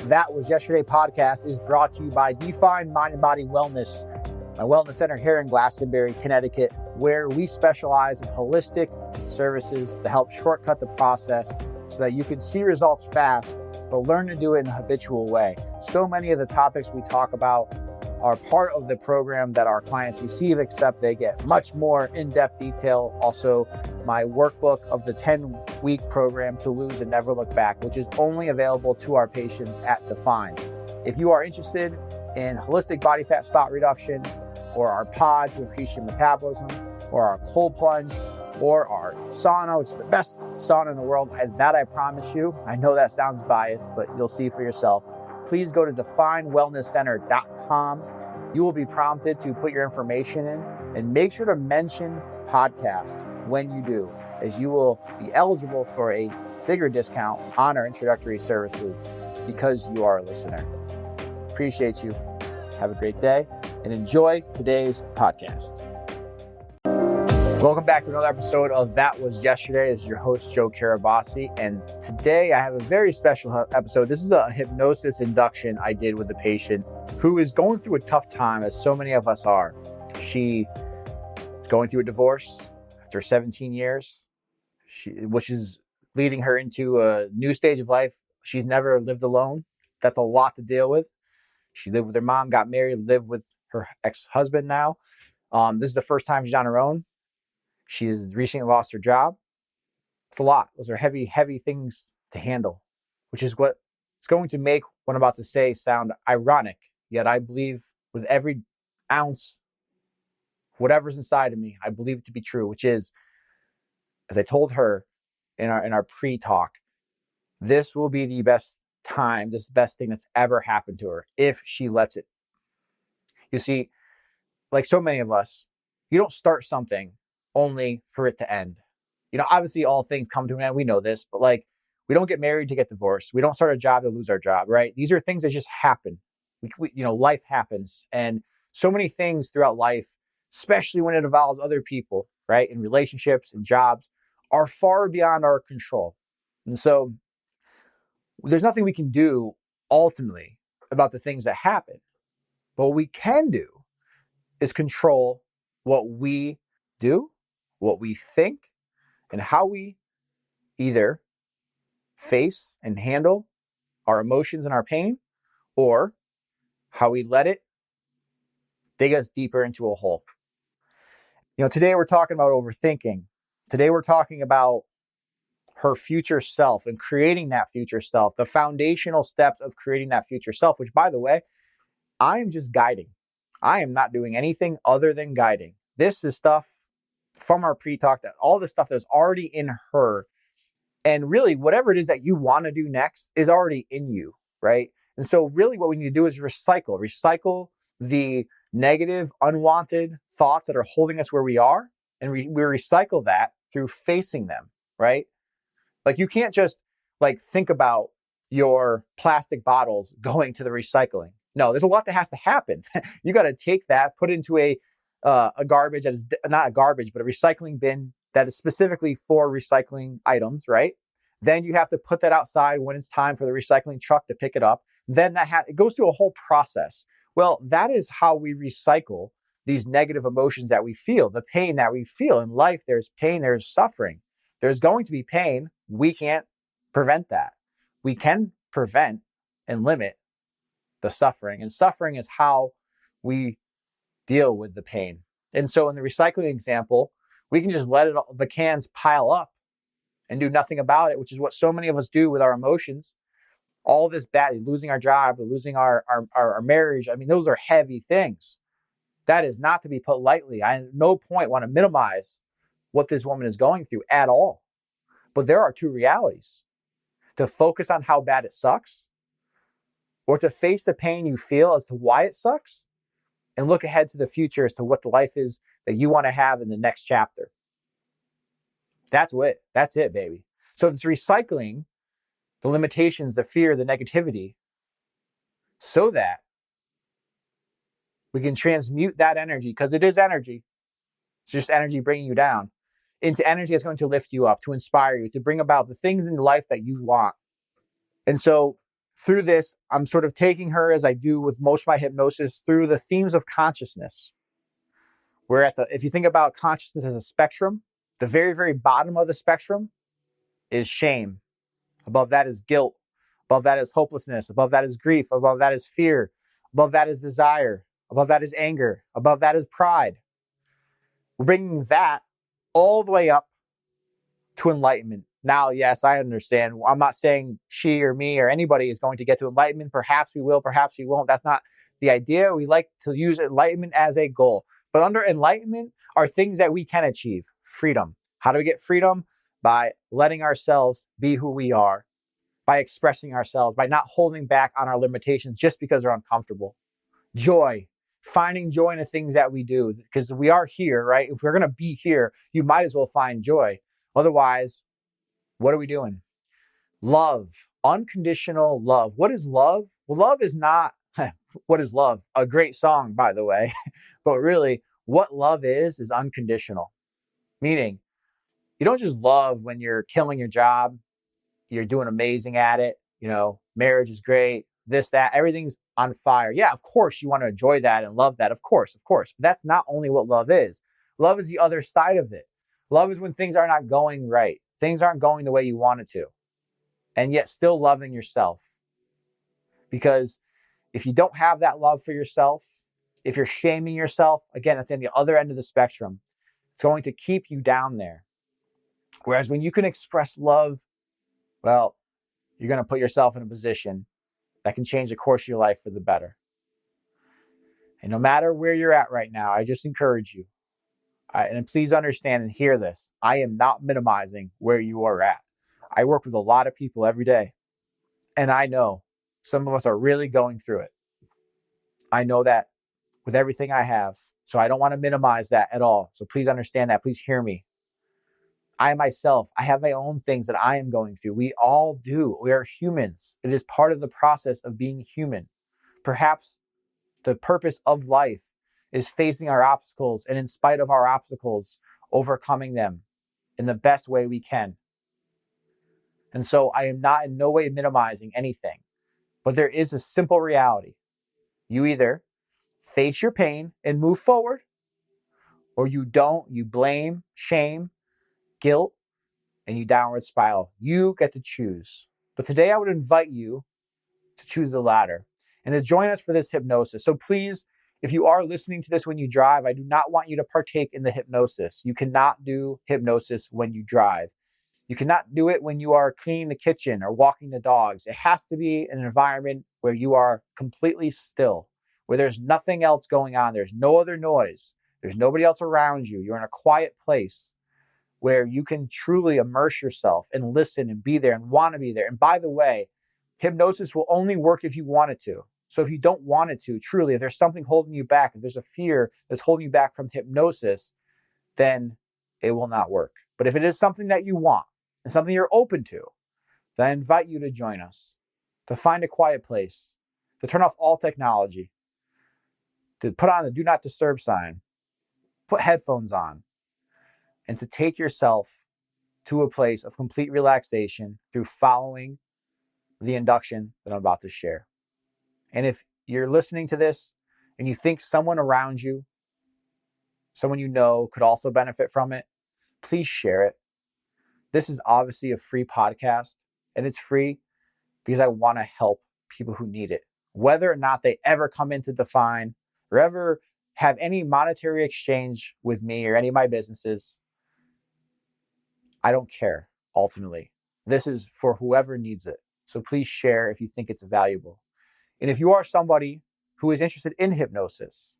That Was Yesterday podcast is brought to you by Define Mind and Body Wellness, my wellness center here in Glastonbury, Connecticut, where we specialize in holistic services to help shortcut the process so that you can see results fast, but learn to do it in a habitual way. So many of the topics we talk about are part of the program that our clients receive, except they get much more in-depth detail. Also, my workbook of the 10-week program to lose and never look back, which is only available to our patients at Define. If you are interested in holistic body fat spot reduction, or our pod to increase your metabolism, or our cold plunge, or our sauna, which is the best sauna in the world, that I promise you. I know that sounds biased, but you'll see for yourself. Please go to definewellnesscenter.com. You will be prompted to put your information in and make sure to mention podcast when you do, as you will be eligible for a bigger discount on our introductory services because you are a listener. Appreciate you. Have a great day and enjoy today's podcast. Welcome back to another episode of That Was Yesterday. This is your host, Joe Carabase, and today I have a very special episode. This is a hypnosis induction I did with a patient who is going through a tough time, as so many of us are. She is going through a divorce after 17 years, which is leading her into a new stage of life. She's never lived alone. That's a lot to deal with. She lived with her mom, got married, lived with her ex-husband now. This is the first time she's on her own. She has recently lost her job. It's a lot. Those are heavy, heavy things to handle, which is what is going to make what I'm about to say sound ironic. Yet I believe with every ounce, whatever's inside of me, I believe it to be true, which is, as I told her in our pre-talk, this will be the best time, this best thing that's ever happened to her if she lets it. You see, like so many of us, you don't start something only for it to end. You know, obviously all things come to an end. We know this, but like, we don't get married to get divorced. We don't start a job to lose our job, right? These are things that just happen. Life happens. And so many things throughout life, especially when it involves other people, right? In relationships and jobs, are far beyond our control. And so there's nothing we can do ultimately about the things that happen. But what we can do is control what we do, what we think, and how we either face and handle our emotions and our pain, or how we let it dig us deeper into a hole. You know, today we're talking about overthinking. Today we're talking about her future self and creating that future self, the foundational steps of creating that future self, which, by the way, I am just guiding. I am not doing anything other than guiding. This is stuff from our pre-talk, that all the stuff that's already in her. And really, whatever it is that you want to do next is already in you, right? And so really what we need to do is recycle the negative, unwanted thoughts that are holding us where we are. And we recycle that through facing them, right? Like, you can't just think about your plastic bottles going to the recycling. No, there's a lot that has to happen. You got to take that, put it into a garbage that is not a garbage, but a recycling bin that is specifically for recycling items, right? Then you have to put that outside when it's time for the recycling truck to pick it up. Then it goes through a whole process. Well, that is how we recycle these negative emotions that we feel, the pain that we feel. In life, there's pain, there's suffering. There's going to be pain. We can't prevent that. We can prevent and limit the suffering. And suffering is how we deal with the pain. And so in the recycling example, we can just let the cans pile up and do nothing about it, which is what so many of us do with our emotions. All this bad, losing our job, or losing our marriage. I mean, those are heavy things. That is not to be put lightly. I at no point want to minimize what this woman is going through at all. But there are two realities: to focus on how bad it sucks, or to face the pain you feel as to why it sucks, and look ahead to the future as to what the life is that you want to have in the next chapter. That's it, baby. So it's recycling the limitations, the fear, the negativity, so that we can transmute that energy, because it is energy. It's just energy bringing you down, into energy that's going to lift you up, to inspire you, to bring about the things in life that you want. And so through this, I'm sort of taking her, as I do with most of my hypnosis, through the themes of consciousness. If you think about consciousness as a spectrum, the very, very bottom of the spectrum is shame. Above that is guilt. Above that is hopelessness. Above that is grief. Above that is fear. Above that is desire. Above that is anger. Above that is pride. We're bringing that all the way up to enlightenment. Now, yes, I understand. I'm not saying she or me or anybody is going to get to enlightenment. Perhaps we will, perhaps we won't. That's not the idea. We like to use enlightenment as a goal. But under enlightenment are things that we can achieve. Freedom. How do we get freedom? By letting ourselves be who we are, by expressing ourselves, by not holding back on our limitations just because they're uncomfortable. Joy. Finding joy in the things that we do, because we are here, right? If we're going to be here, you might as well find joy. Otherwise, what are we doing? Love, unconditional love. What is love? Well, love is not, what is love? A great song, by the way. But really, what love is unconditional. Meaning, you don't just love when you're killing your job, you're doing amazing at it, marriage is great, this, that, everything's on fire. Yeah, of course you want to enjoy that and love that. Of course. But that's not only what love is. Love is the other side of it. Love is when things are not going right. Things aren't going the way you want it to. And yet still loving yourself. Because if you don't have that love for yourself, if you're shaming yourself, again, that's on the other end of the spectrum. It's going to keep you down there. Whereas when you can express love, well, you're going to put yourself in a position that can change the course of your life for the better. And no matter where you're at right now, I just encourage you. And please understand and hear this. I am not minimizing where you are at. I work with a lot of people every day. And I know some of us are really going through it. I know that with everything I have. So I don't want to minimize that at all. So please understand that. Please hear me. I myself, I have my own things that I am going through. We all do. We are humans. It is part of the process of being human. Perhaps the purpose of life is facing our obstacles, and in spite of our obstacles, overcoming them in the best way we can. And so I am not in no way minimizing anything, but there is a simple reality. You either face your pain and move forward, or you don't, you blame, shame, guilt, and you downward spiral. You get to choose. But today I would invite you to choose the latter and to join us for this hypnosis. So please, if you are listening to this when you drive, I do not want you to partake in the hypnosis. You cannot do hypnosis when you drive. You cannot do it when you are cleaning the kitchen or walking the dogs. It has to be an environment where you are completely still, where there's nothing else going on. There's no other noise. There's nobody else around you. You're in a quiet place where you can truly immerse yourself and listen and be there and want to be there. And by the way, hypnosis will only work if you want it to. So if you don't want it to, truly, if there's something holding you back, if there's a fear that's holding you back from hypnosis, then it will not work. But if it is something that you want and something you're open to, then I invite you to join us, to find a quiet place, to turn off all technology, to put on the do not disturb sign, put headphones on, and to take yourself to a place of complete relaxation through following the induction that I'm about to share. And if you're listening to this and you think someone around you, someone you know could also benefit from it, please share it. This is obviously a free podcast, and it's free because I want to help people who need it. Whether or not they ever come in to define or ever have any monetary exchange with me or any of my businesses, I don't care, ultimately. This is for whoever needs it. So please share if you think it's valuable. And if you are somebody who is interested in hypnosis,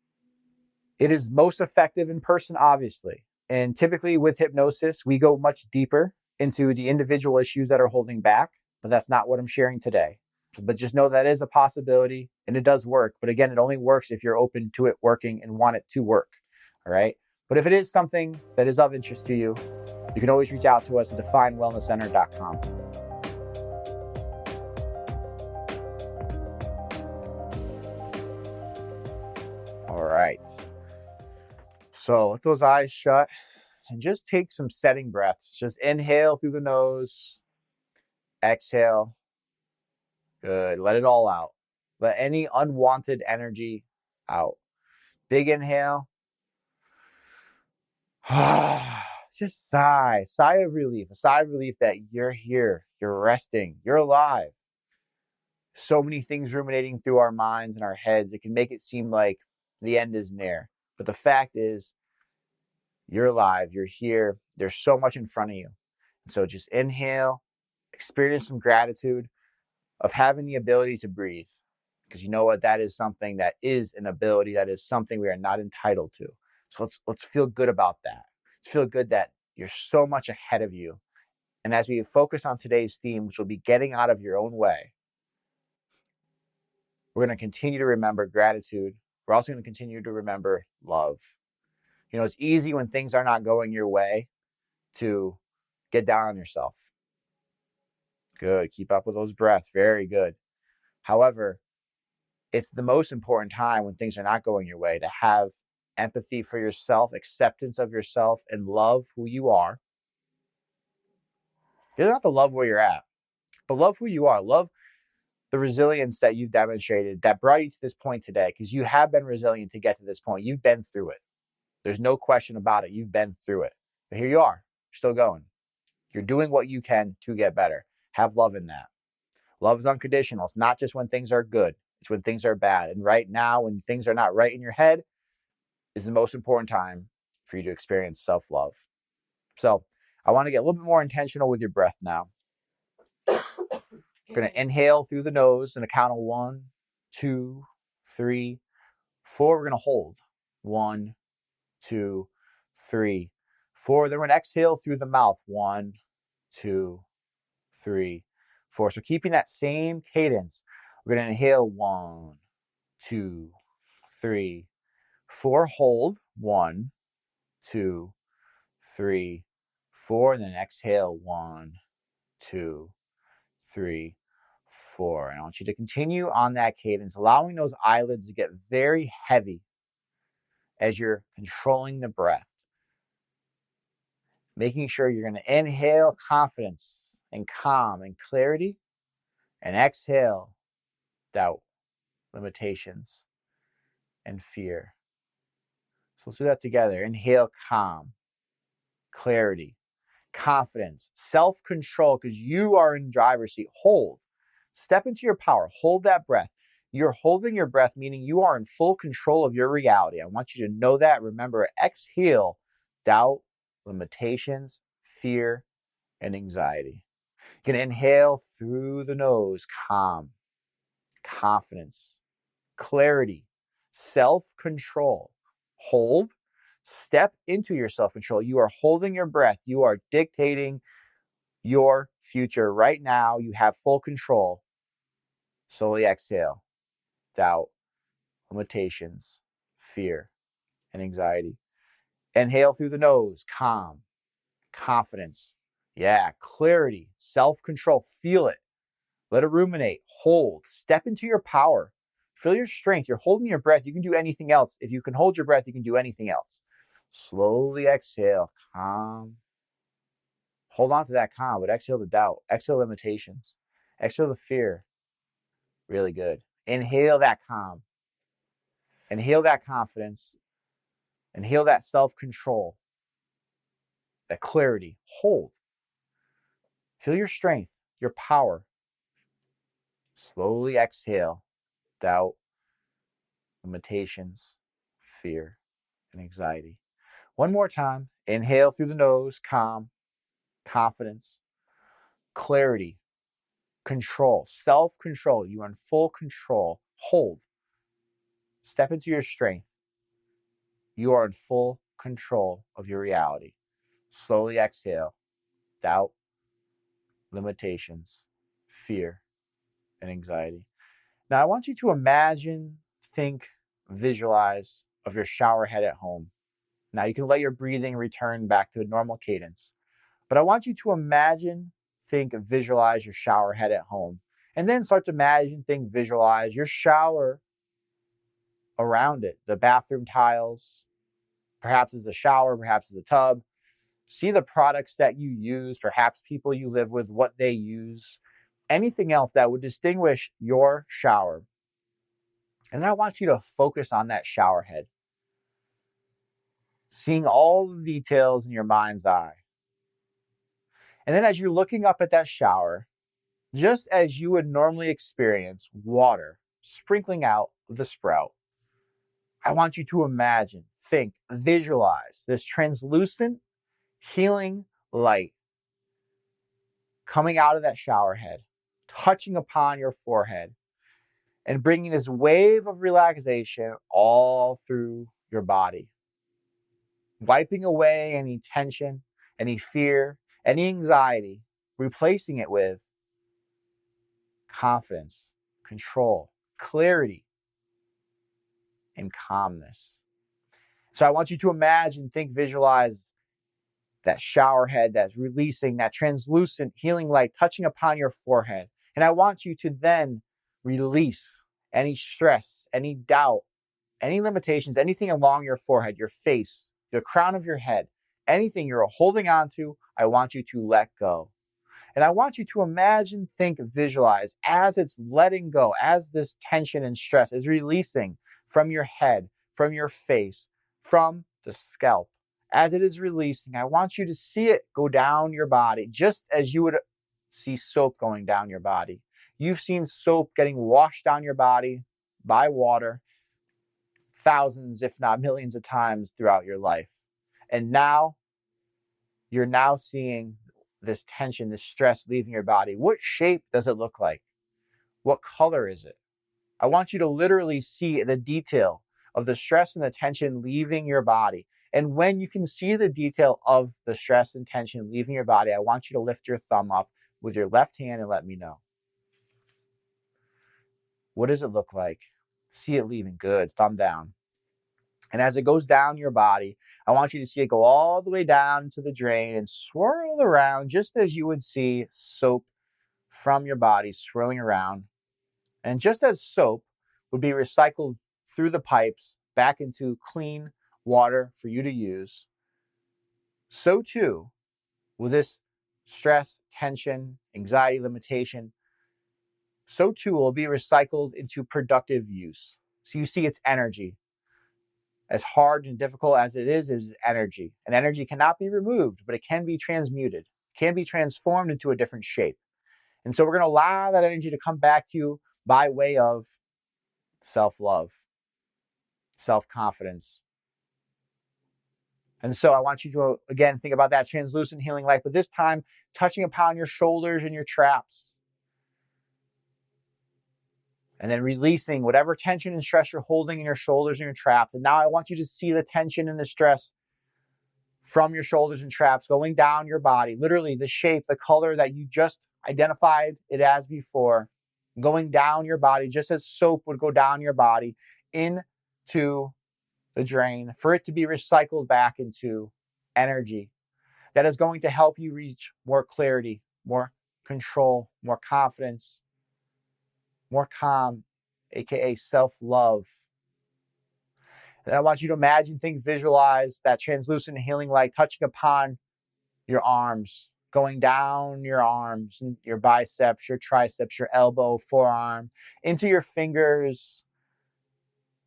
it is most effective in person, obviously. And typically with hypnosis, we go much deeper into the individual issues that are holding back, but that's not what I'm sharing today. But just know that is a possibility and it does work. But again, it only works if you're open to it working and want it to work. All right. But if it is something that is of interest to you, you can always reach out to us at definewellnesscenter.com. All right. So let those eyes shut and just take some setting breaths. Just inhale through the nose, exhale Good. Let it all out. Let any unwanted energy out. Big inhale. Just sigh. Sigh of relief. A sigh of relief that you're here. You're resting. You're alive. So many things ruminating through our minds and our heads. It can make it seem like the end is near. But the fact is, you're alive. You're here. There's so much in front of you. So just inhale. Experience some gratitude of having the ability to breathe. Because you know what? That is something that is an ability. That is something we are not entitled to. So let's feel good about that. Let's feel good that you're so much ahead of you. And as we focus on today's theme, which will be getting out of your own way, we're going to continue to remember gratitude. We're also going to continue to remember love. You know, it's easy when things are not going your way to get down on yourself. Good. Keep up with those breaths. Very good. However, it's the most important time when things are not going your way to have empathy for yourself, acceptance of yourself, and love who you are. You don't have to love where you're at, but love who you are. Love the resilience that you've demonstrated that brought you to this point today, because you have been resilient to get to this point. You've been through it. There's no question about it. You've been through it. But here you are. You're still going. You're doing what you can to get better. Have love in that. Love is unconditional. It's not just when things are good. It's when things are bad. And right now, when things are not right in your head, is the most important time for you to experience self-love. So I want to get a little bit more intentional with your breath now. You're going to inhale through the nose and a count of 1, 2, 3, 4. We're going to hold. 1, 2, 3, 4. Then we're going to exhale through the mouth. 1, 2, 3, 4. So keeping that same cadence, we're going to inhale 1, 2, 3, 4. Hold. 1, 2, 3, 4. And then exhale 1, 2, 3, 4. And I want you to continue on that cadence, allowing those eyelids to get very heavy as you're controlling the breath. Making sure you're going to inhale confidence and calm and clarity, and exhale doubt, limitations, and fear. So let's do that together. Inhale calm, clarity, confidence, self-control, because you are in driver's seat. Hold. Step into your power. Hold that breath. You're holding your breath, meaning you are in full control of your reality. I want you to know that. Remember, exhale doubt, limitations, fear, and anxiety. You can inhale through the nose, calm, confidence, clarity, self-control. Hold. Step into your self-control. You are holding your breath. You are dictating your future right now. You have full control. Slowly exhale doubt, limitations, fear, and anxiety. Inhale through the nose, calm, confidence, clarity, self-control. Feel it. Let it ruminate. Hold. Step into your power. Feel your strength. You're holding your breath. You can do anything else. If you can hold your breath, you can do anything else. Slowly exhale. Calm. Hold on to that calm, but exhale the doubt. Exhale limitations. Exhale the fear. Really good. Inhale that calm. Inhale that confidence. Inhale that self-control. That clarity. Hold. Feel your strength, your power. Slowly exhale doubt, limitations, fear, and anxiety. One more time. Inhale through the nose, calm, confidence, clarity, control, self-control. You are in full control. Hold. Step into your strength. You are in full control of your reality. Slowly exhale doubt, limitations, fear, and anxiety. Now, I want you to imagine, think, visualize of your shower head at home. Now, you can let your breathing return back to a normal cadence. But I want you to imagine, think, visualize your shower head at home. And then start to imagine, think, visualize your shower around it. The bathroom tiles, perhaps as a shower, perhaps as a tub. See the products that you use, perhaps people you live with, what they use. anything else that would distinguish your shower. And then I want you to focus on that shower head, seeing all the details in your mind's eye. And then as you're looking up at that shower, just as you would normally experience water sprinkling out of the sprout, I want you to imagine, think, visualize this translucent, healing light coming out of that shower head, touching upon your forehead, and bringing this wave of relaxation all through your body, wiping away any tension, any fear, any anxiety, replacing it with confidence, control, clarity, and calmness. So I want you to imagine, think, visualize that shower head that's releasing that translucent healing light touching upon your forehead. And I want you to then release any stress, any doubt, any limitations, anything along your forehead, your face, the crown of your head, anything you're holding on to, I want you to let go. And I want you to imagine, think, visualize as it's letting go, as this tension and stress is releasing from your head, from your face, from the scalp. As it is releasing, I want you to see it go down your body, just as you would see soap going down your body. You've seen soap getting washed down your body by water thousands, if not millions of times throughout your life. And now, you're now seeing this tension, this stress leaving your body. What shape does it look like? What color is it? I want you to literally see the detail of the stress and the tension leaving your body. And when you can see the detail of the stress and tension leaving your body, I want you to lift your thumb up with your left hand and let me know. What does it look like? See it leaving. Good. Thumb down. And as it goes down your body, I want you to see it go all the way down to the drain and swirl around just as you would see soap from your body swirling around. And just as soap would be recycled through the pipes back into clean water for you to use, so too with this stress, tension, anxiety, limitation, so too will be recycled into productive use. So you see it's energy. As hard and difficult as it is energy. And energy cannot be removed, but it can be transmuted, can be transformed into a different shape. And so we're going to allow that energy to come back to you by way of self-love, self-confidence. And so I want you to, again, think about that translucent healing light, but this time touching upon your shoulders and your traps. And then releasing whatever tension and stress you're holding in your shoulders and your traps. And now I want you to see the tension and the stress from your shoulders and traps going down your body. Literally the shape, the color that you just identified it as before, going down your body, just as soap would go down your body into the drain for it to be recycled back into energy that is going to help you reach more clarity, more control, more confidence, more calm, aka self-love. And I want you to imagine, think, visualize that translucent healing light touching upon your arms, going down your arms, your biceps, your triceps, your elbow, forearm, into your fingers.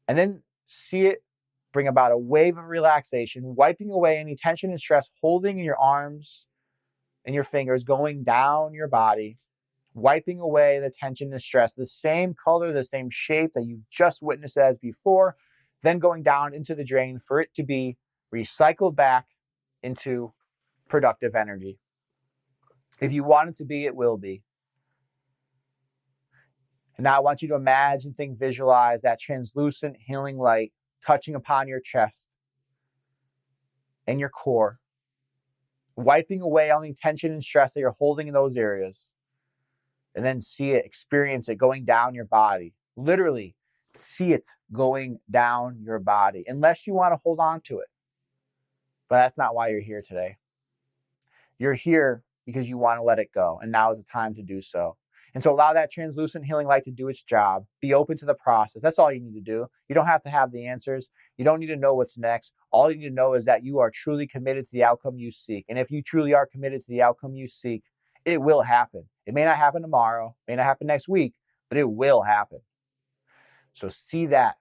And then see it bring about a wave of relaxation, wiping away any tension and stress holding in your arms and your fingers, going down your body, wiping away the tension and stress, the same color, the same shape that you've just witnessed as before, then going down into the drain for it to be recycled back into productive energy. If you want it to be, it will be. And now I want you to imagine, think, visualize that translucent healing light touching upon your chest and your core, wiping away all the tension and stress that you're holding in those areas. And then see it, experience it going down your body. Literally, see it going down your body, unless you want to hold on to it. But that's not why you're here today. You're here because you want to let it go, and now is the time to do so. And so allow that translucent healing light to do its job. Be open to the process. That's all you need to do. You don't have to have the answers. You don't need to know what's next. All you need to know is that you are truly committed to the outcome you seek. And if you truly are committed to the outcome you seek, it will happen. It may not happen tomorrow, may not happen next week, but it will happen. So see that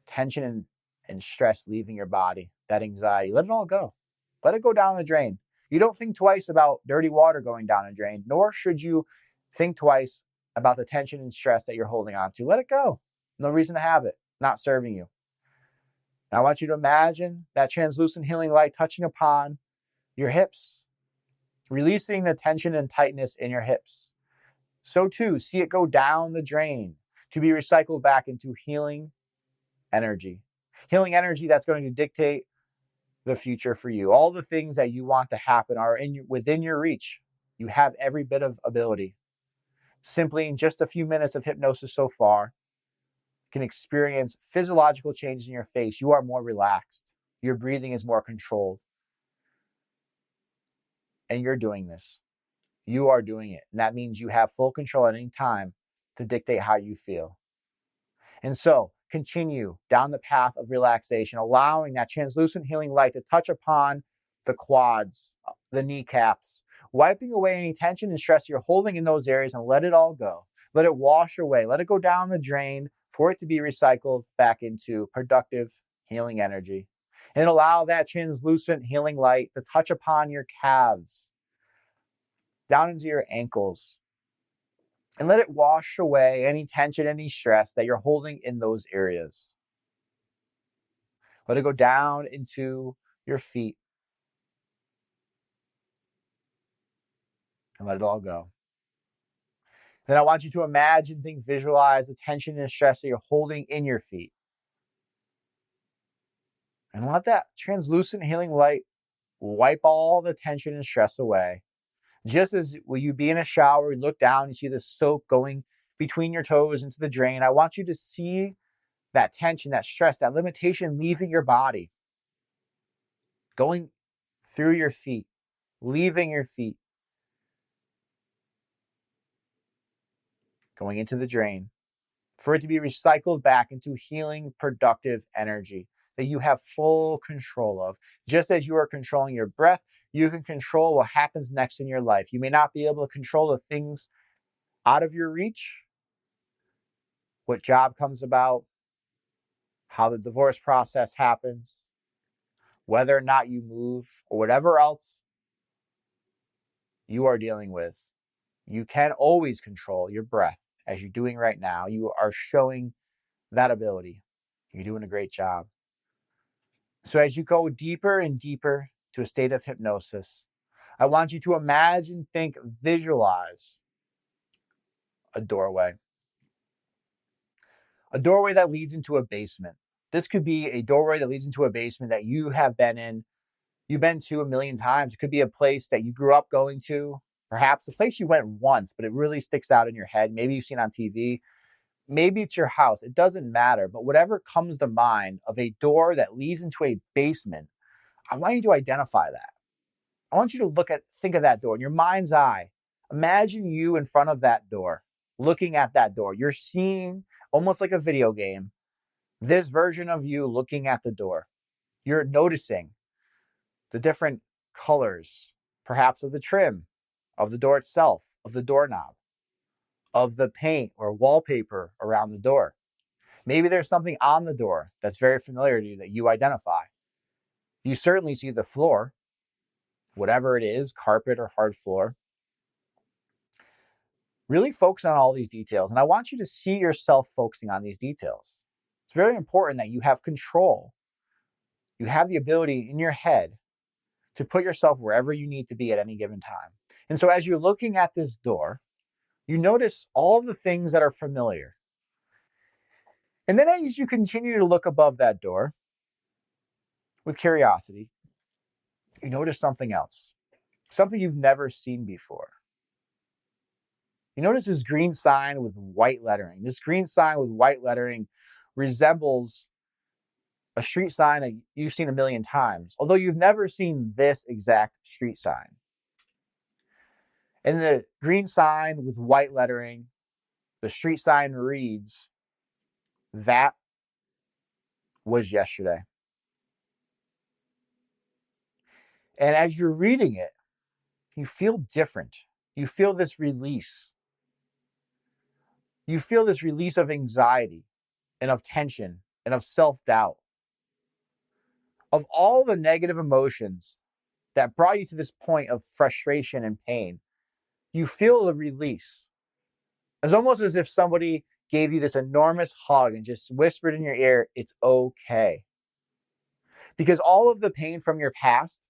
tension and stress leaving your body, that anxiety, let it all go. Let it go down the drain. You don't think twice about dirty water going down a drain, nor should you think twice about the tension and stress that you're holding on to. Let it go. No reason to have it. Not serving you. Now I want you to imagine that translucent healing light touching upon your hips, releasing the tension and tightness in your hips. So too, see it go down the drain to be recycled back into healing energy. Healing energy that's going to dictate the future for you. All the things that you want to happen are within your reach. You have every bit of ability. Simply in just a few minutes of hypnosis so far, you can experience physiological changes in your face. You are more relaxed. Your breathing is more controlled. And you're doing this. You are doing it. And that means you have full control at any time to dictate how you feel. And so continue down the path of relaxation, allowing that translucent healing light to touch upon the quads, the kneecaps, wiping away any tension and stress you're holding in those areas, and let it all go. Let it wash away. Let it go down the drain for it to be recycled back into productive healing energy. And allow that translucent healing light to touch upon your calves, down into your ankles, and let it wash away any tension, any stress that you're holding in those areas. Let it go down into your feet and let it all go. Then I want you to imagine, think, visualize the tension and stress that you're holding in your feet. And let that translucent healing light wipe all the tension and stress away. Just as will you be in a shower, you look down, you see the soap going between your toes into the drain. I want you to see that tension, that stress, that limitation leaving your body, going through your feet, leaving your feet, going into the drain, for it to be recycled back into healing, productive energy that you have full control of. Just as you are controlling your breath, you can control what happens next in your life. You may not be able to control the things out of your reach, what job comes about, how the divorce process happens, whether or not you move, or whatever else you are dealing with. You can always control your breath as you're doing right now. You are showing that ability. You're doing a great job. So as you go deeper and deeper to a state of hypnosis, I want you to imagine, think, visualize a doorway. A doorway that leads into a basement. This could be a doorway that leads into a basement that you have been in. You've been to a million times. It could be a place that you grew up going to. Perhaps a place you went once, but it really sticks out in your head. Maybe you've seen on TV. Maybe it's your house. It doesn't matter. But whatever comes to mind of a door that leads into a basement, I want you to identify that. I want you to think of that door in your mind's eye. Imagine you in front of that door, looking at that door. You're seeing, almost like a video game, this version of you looking at the door. You're noticing the different colors, perhaps of the trim, of the door itself, of the doorknob, of the paint or wallpaper around the door. Maybe there's something on the door that's very familiar to you that you identify. You certainly see the floor, whatever it is, carpet or hard floor. Really focus on all these details. And I want you to see yourself focusing on these details. It's very important that you have control. You have the ability in your head to put yourself wherever you need to be at any given time. And so as you're looking at this door, you notice all of the things that are familiar. And then as you continue to look above that door with curiosity, you notice something else, something you've never seen before. You notice this green sign with white lettering. This green sign with white lettering resembles a street sign that you've seen a million times, although you've never seen this exact street sign. And the green sign with white lettering, the street sign reads, "That was yesterday." And as you're reading it, you feel different. You feel this release. You feel this release of anxiety and of tension and of self-doubt, of all the negative emotions that brought you to this point of frustration and pain. You feel a release. It's almost as if somebody gave you this enormous hug and just whispered in your ear, it's okay. Because all of the pain from your past,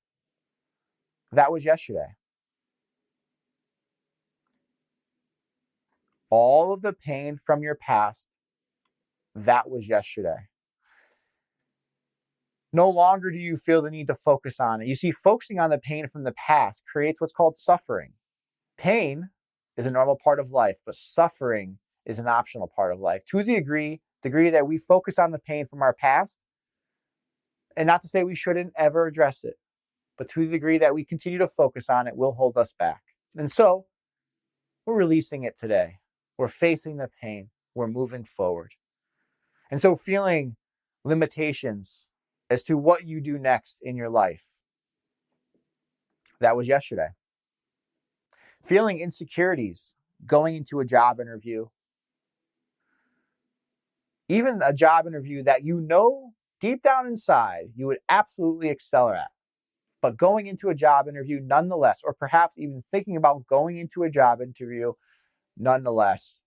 that was yesterday. All of the pain from your past, that was yesterday. No longer do you feel the need to focus on it. You see, focusing on the pain from the past creates what's called suffering. Pain is a normal part of life, but suffering is an optional part of life. To the degree that we focus on the pain from our past, and not to say we shouldn't ever address it, but to the degree that we continue to focus on it will hold us back. And so we're releasing it today. We're facing the pain. We're moving forward. And so feeling limitations as to what you do next in your life, that was yesterday. Feeling insecurities going into a job interview, even a job interview that you know deep down inside you would absolutely excel at, but going into a job interview nonetheless, or perhaps even thinking about going into a job interview nonetheless,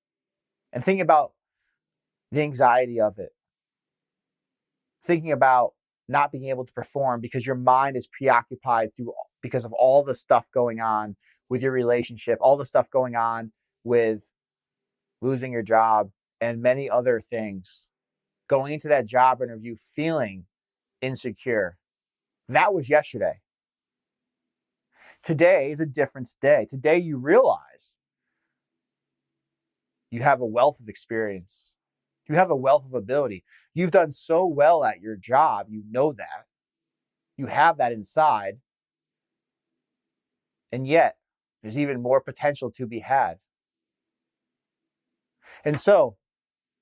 and thinking about the anxiety of it, thinking about not being able to perform because your mind is preoccupied because of all the stuff going on with your relationship, all the stuff going on with losing your job, and many other things. Going into that job interview feeling insecure. That was yesterday. Today is a different day. Today you realize you have a wealth of experience. You have a wealth of ability. You've done so well at your job. You know that. You have that inside. And yet, there's even more potential to be had. And so,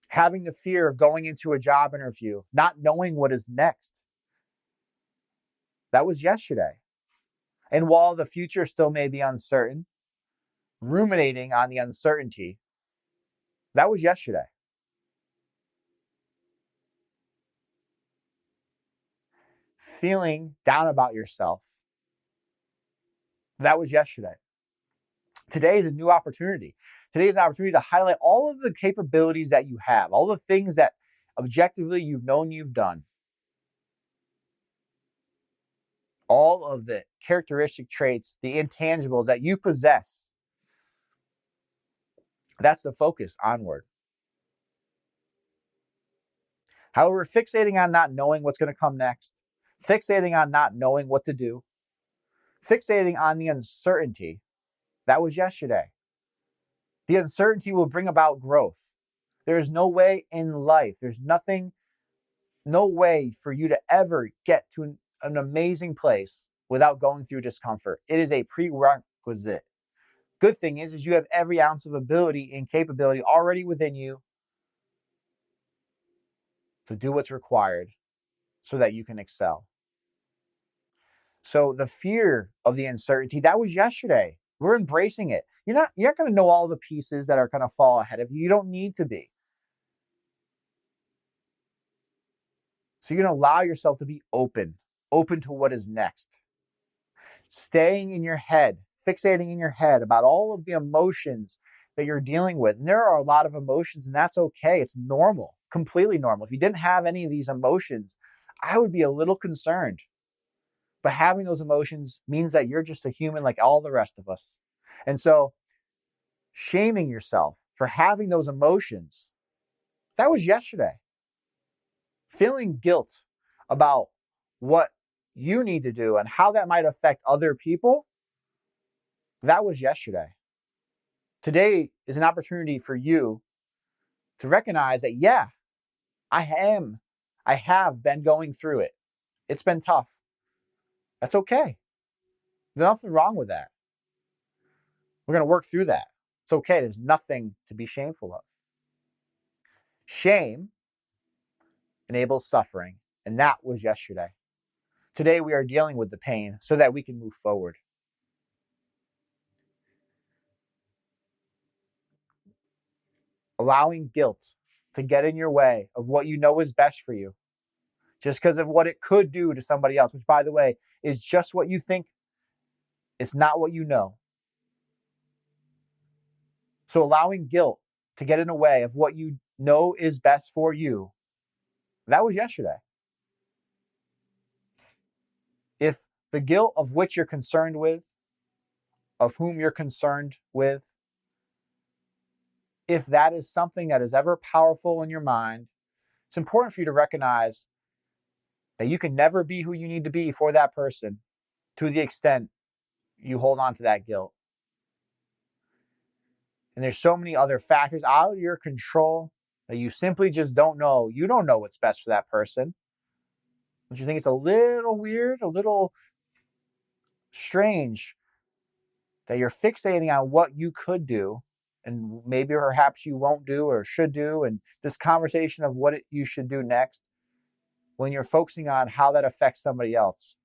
having the fear of going into a job interview, not knowing what is next, that was yesterday. And while the future still may be uncertain, ruminating on the uncertainty, that was yesterday. Feeling down about yourself, that was yesterday. Today is a new opportunity. Today is an opportunity to highlight all of the capabilities that you have, all the things that objectively you've known you've done, all of the characteristic traits, the intangibles that you possess. That's the focus onward. However, fixating on not knowing what's going to come next, fixating on not knowing what to do, fixating on the uncertainty, that was yesterday. The uncertainty will bring about growth. There is no way in life, there's no way for you to ever get to an amazing place without going through discomfort. It is a prerequisite. Good thing is you have every ounce of ability and capability already within you to do what's required so that you can excel. So the fear of the uncertainty, that was yesterday. We're embracing it. You're not going to know all the pieces that are going to fall ahead of you. You don't need to be. So you're going to allow yourself to be open to what is next. Staying in your head, fixating in your head about all of the emotions that you're dealing with. And there are a lot of emotions, and that's okay. It's normal, completely normal. If you didn't have any of these emotions, I would be a little concerned. But having those emotions means that you're just a human like all the rest of us. And so shaming yourself for having those emotions, that was yesterday. Feeling guilt about what you need to do and how that might affect other people, that was yesterday. Today is an opportunity for you to recognize that, yeah, I have been going through it. It's been tough. That's okay. There's nothing wrong with that. We're going to work through that. It's okay. There's nothing to be shameful of. Shame enables suffering, and that was yesterday. Today we are dealing with the pain so that we can move forward. allowing guilt to get in your way of what you know is best for you, just because of what it could do to somebody else, which, by the way, is just what you think. It's not what you know. So allowing guilt to get in the way of what you know is best for you, that was yesterday. If the guilt of which you're concerned with, of whom you're concerned with, if that is something that is ever powerful in your mind, it's important for you to recognize that you can never be who you need to be for that person to the extent you hold on to that guilt. And there's so many other factors out of your control that you simply just don't know. You don't know what's best for that person. Don't you think it's a little weird, a little strange that you're fixating on what you could do and maybe perhaps you won't do or should do, and this conversation of what you should do next, when you're focusing on how that affects somebody else,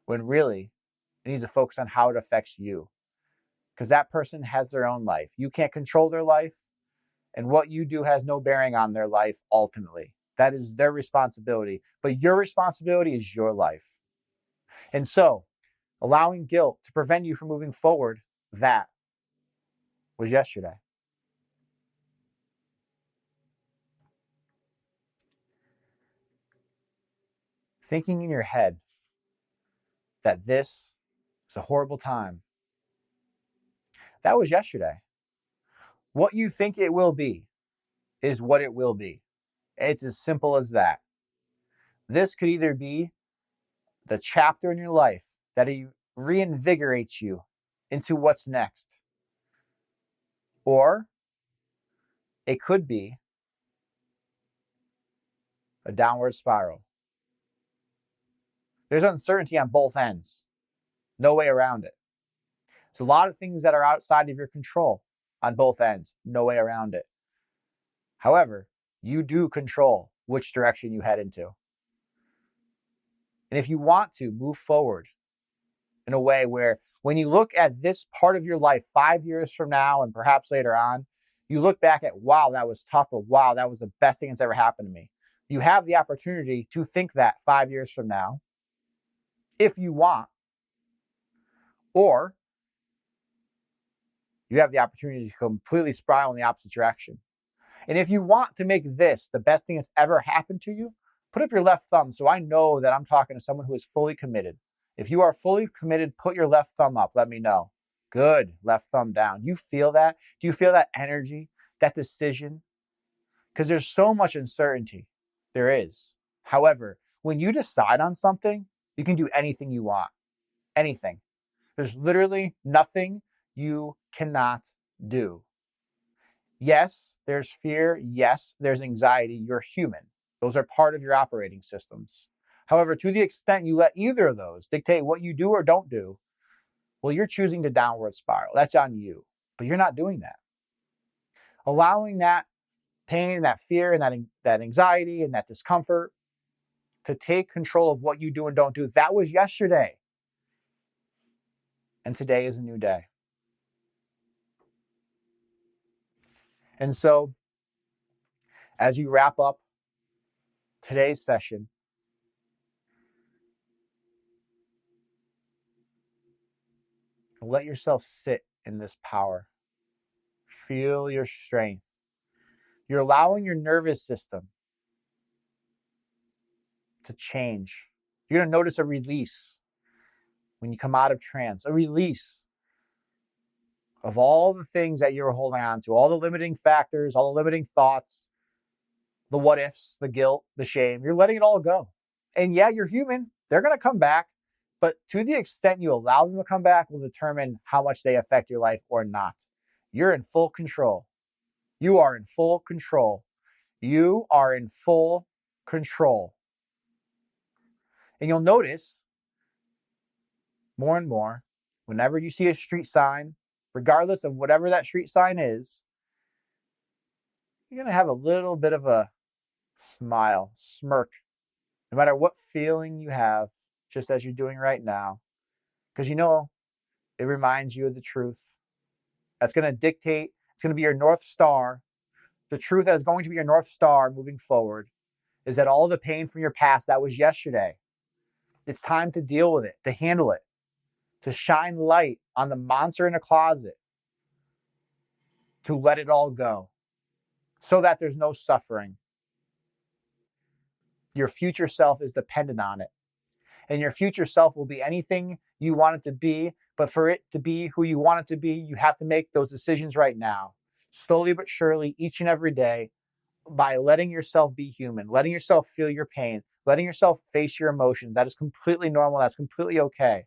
when really it needs to focus on how it affects you, because that person has their own life. You can't control their life, and what you do has no bearing on their life ultimately. That is their responsibility, but your responsibility is your life. And so allowing guilt to prevent you from moving forward, that was yesterday. Thinking in your head that this is a horrible time, that was yesterday. What you think it will be is what it will be. It's as simple as that. This could either be the chapter in your life that reinvigorates you into what's next, or it could be a downward spiral. There's uncertainty on both ends. No way around it. There's a lot of things that are outside of your control on both ends. No way around it. However, you do control which direction you head into. And if you want to move forward in a way where when you look at this part of your life 5 years from now and perhaps later on, you look back at, wow, that was tough, or wow, that was the best thing that's ever happened to me. You have the opportunity to think that 5 years from now, if you want, or you have the opportunity to completely spiral in the opposite direction. And if you want to make this the best thing that's ever happened to you, put up your left thumb so I know that I'm talking to someone who is fully committed. If you are fully committed, put your left thumb up. Let me know. Good. Left thumb down. You feel that? Do you feel that energy, that decision? Because there's so much uncertainty. There is. However, when you decide on something, you can do anything you want. Anything. There's literally nothing you cannot do. Yes, there's fear. Yes, there's anxiety. You're human. Those are part of your operating systems. However, to the extent you let either of those dictate what you do or don't do, well, you're choosing to downward spiral. That's on you. But you're not doing that. Allowing that pain, that fear, and that anxiety and that discomfort to take control of what you do and don't do, that was yesterday. And today is a new day. And so, as you wrap up today's session, let yourself sit in this power. Feel your strength. You're allowing your nervous system to change. You're going to notice a release when you come out of trance, a release of all the things that you were holding on to, all the limiting factors, all the limiting thoughts, the what ifs, the guilt, the shame. You're letting it all go. And yeah, you're human. They're going to come back. But to the extent you allow them to come back will determine how much they affect your life or not. You're in full control. You are in full control. You are in full control. And you'll notice more and more, whenever you see a street sign, regardless of whatever that street sign is, you're going to have a little bit of a smile, smirk, no matter what feeling you have, just as you're doing right now, because you know it reminds you of the truth. That's going to dictate, it's going to be your North Star the truth that is going to be your North Star moving forward is that all the pain from your past, that was yesterday. It's time to deal with it, to handle it, to shine light on the monster in the closet, to let it all go so that there's no suffering. Your future self is dependent on it. And your future self will be anything you want it to be. But for it to be who you want it to be, you have to make those decisions right now. Slowly but surely, each and every day, by letting yourself be human, letting yourself feel your pain, letting yourself face your emotions. That is completely normal. That's completely okay.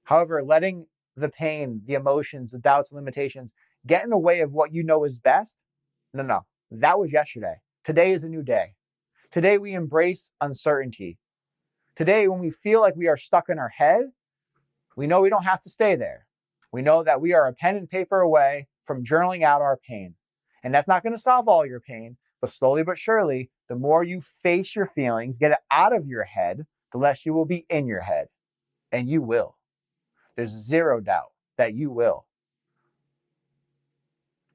However, letting the pain, the emotions, the doubts, and limitations get in the way of what you know is best, no. That was yesterday. Today is a new day. Today we embrace uncertainty. Today, when we feel like we are stuck in our head, we know we don't have to stay there. We know that we are a pen and paper away from journaling out our pain. And that's not going to solve all your pain, but slowly but surely, the more you face your feelings, get it out of your head, the less you will be in your head. And you will. There's zero doubt that you will.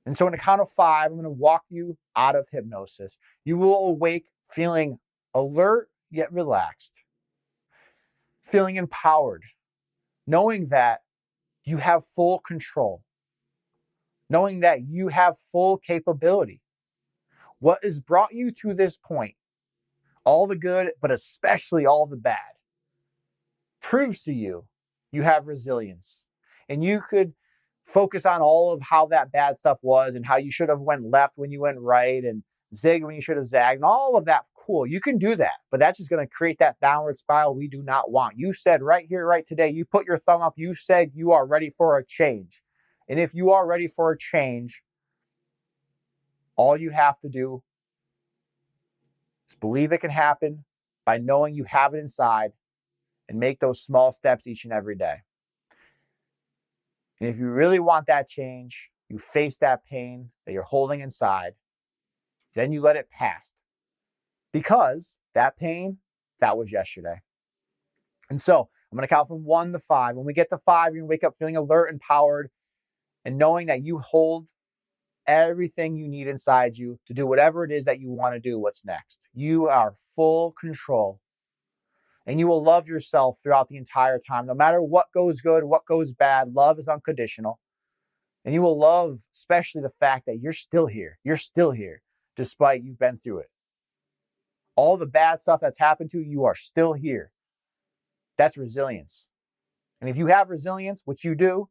And so on the count of 5, I'm going to walk you out of hypnosis. You will awake feeling alert yet relaxed, feeling empowered, knowing that you have full control, knowing that you have full capability. What has brought you to this point, all the good, but especially all the bad, proves to you you have resilience. And you could focus on all of how that bad stuff was and how you should have went left when you went right and zig when you should have zagged and all of that. Cool. You can do that, but that's just going to create that downward spiral we do not want. You said right here, right today, you put your thumb up. You said you are ready for a change. And if you are ready for a change, all you have to do is believe it can happen by knowing you have it inside and make those small steps each and every day. And if you really want that change, you face that pain that you're holding inside, then you let it pass. Because that pain, that was yesterday. And so I'm going to count from 1 to 5. When we get to 5, you're going to wake up feeling alert, empowered, and knowing that you hold everything you need inside you to do whatever it is that you want to do. What's next? You are full control. And you will love yourself throughout the entire time. No matter what goes good, what goes bad, love is unconditional. And you will love especially the fact that you're still here. You're still here despite you've been through it. All the bad stuff that's happened to you, you are still here. That's resilience. And if you have resilience, which you do,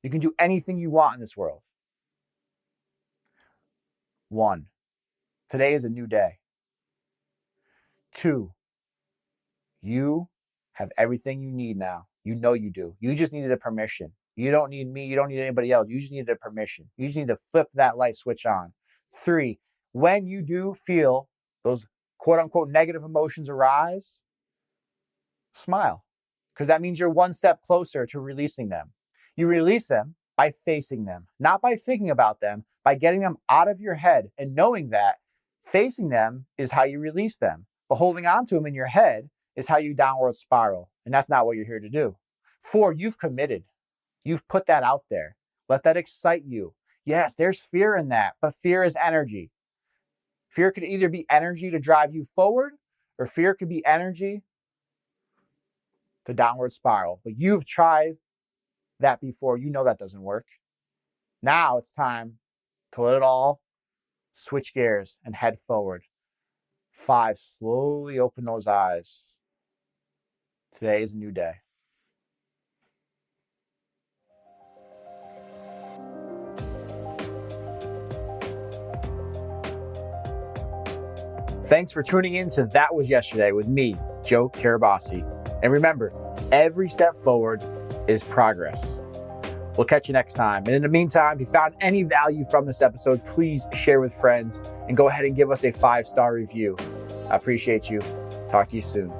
you can do anything you want in this world. 1, today is a new day. 2, you have everything you need now. You know you do. You just needed a permission. You don't need me. You don't need anybody else. You just needed a permission. You just need to flip that light switch on. 3, when you do feel those quote unquote negative emotions arise, smile. Because that means you're one step closer to releasing them. You release them by facing them, not by thinking about them, by getting them out of your head and knowing that facing them is how you release them. But holding on to them in your head is how you downward spiral. And that's not what you're here to do. 4, you've committed. You've put that out there. Let that excite you. Yes, there's fear in that, but fear is energy. Fear could either be energy to drive you forward, or fear could be energy to downward spiral. But you've tried that before. You know that doesn't work. Now it's time to let it all switch gears and head forward. 5, slowly open those eyes. Today is a new day. Thanks for tuning in to That Was Yesterday with me, Joe Carabase. And remember, every step forward is progress. We'll catch you next time. And in the meantime, if you found any value from this episode, please share with friends and go ahead and give us a 5-star review. I appreciate you. Talk to you soon.